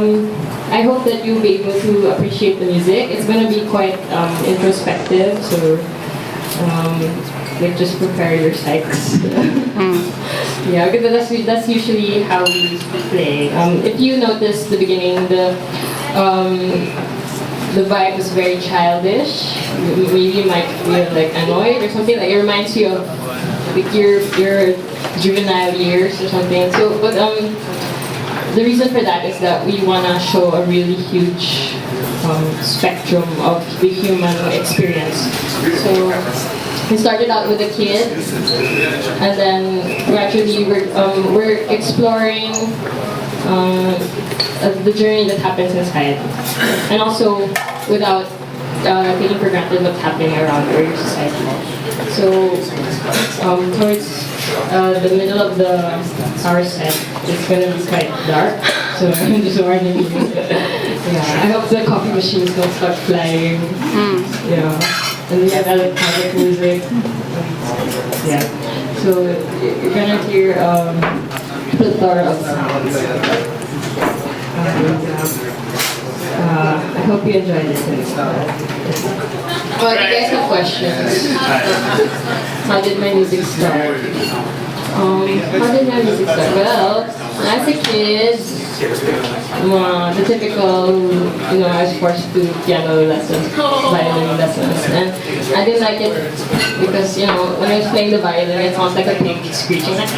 I hope that you'll be able to appreciate the music. It's going to be quite introspective, so like just prepare your psychs. Yeah, because that's usually how we play. If you notice the beginning, the vibe is very childish. Maybe you might feel like annoyed or something. Like it reminds you of like your juvenile years or something. So, but the reason for that is that we wanna show a really huge spectrum of the human experience. So we started out with a kid, and then gradually we're exploring the journey that happens inside, and also without taking for granted what's happening around our society. So towards the middle of our set, it's gonna be quite dark. So I'm just warning you. Yeah, I hope the coffee machines don't start flying. Yeah. And we have electronic music. Yeah. So you're gonna hear plethora of sounds. I hope you enjoyed this. Oh, do you guys have questions? How did my music start? How did my music start? Well, when I was a kid, the typical, I was forced to piano lessons, violin lessons, and I didn't like it because, when I was playing the violin, it sounds like a pig screeching, like,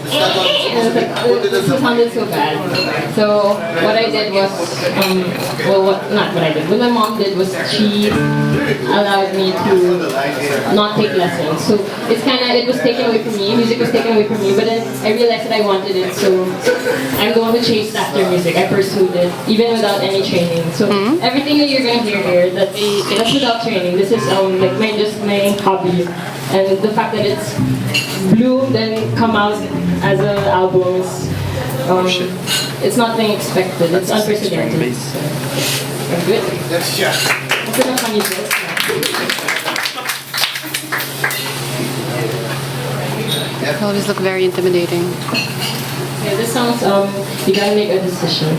and it was like, it sounded so bad. So what I did was, not what I did, what my mom did was she allowed me to not take lessons. So it was taken away from me, music was taken away from me, but then I realized that I wanted it, so I'm the one who chased after music. I pursued it, even without any training. So everything that you're going to hear here, that's without training. This is just my hobby. And the fact that it's bloomed and come out as an album is, it's nothing expected. It's unprecedented. So, I'm good. That's enough funny jokes. They always look very intimidating. Yeah, this song's, you gotta make a decision.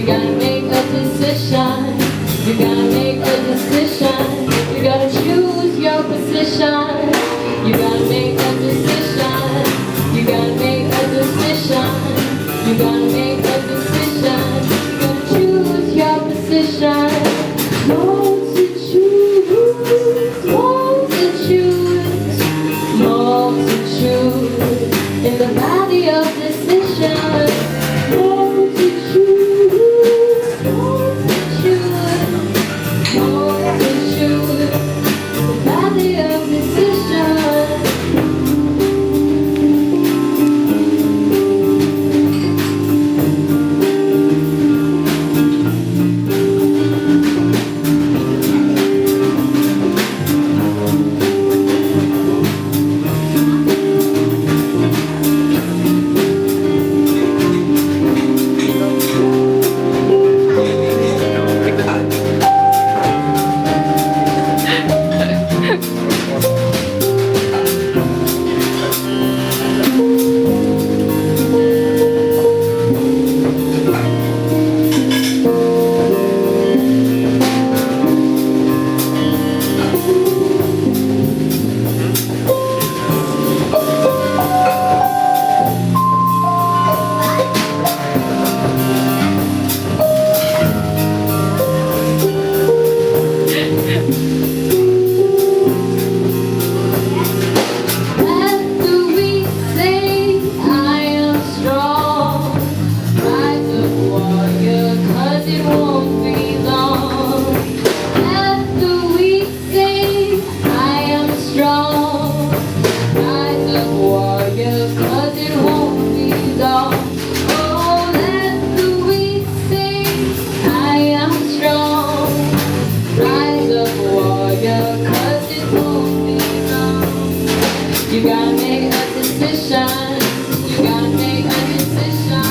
You gotta make a decision. You gotta make a decision. You gotta choose your position. You gotta make a decision. You gotta make a decision. You gotta make a decision. You gotta choose your position. Multitude, multitude, multitude in the valley of decision. Multitude, multitude, multitude in the valley of decision. You gotta make a decision. You gotta make a decision.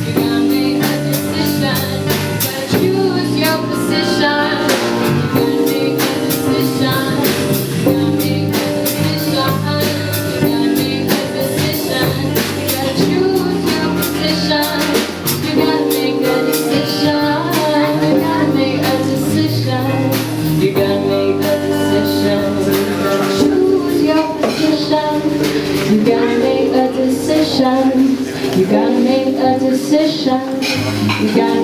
You gotta make a decision. You gotta choose your position. You gotta make a decision. You gotta make a decision. You gotta make a decision. You gotta choose your position. You gotta make a decision. You gotta make a decision. You gotta make a decision. Choose your position. You gotta make a decision. You gotta make a decision. You gotta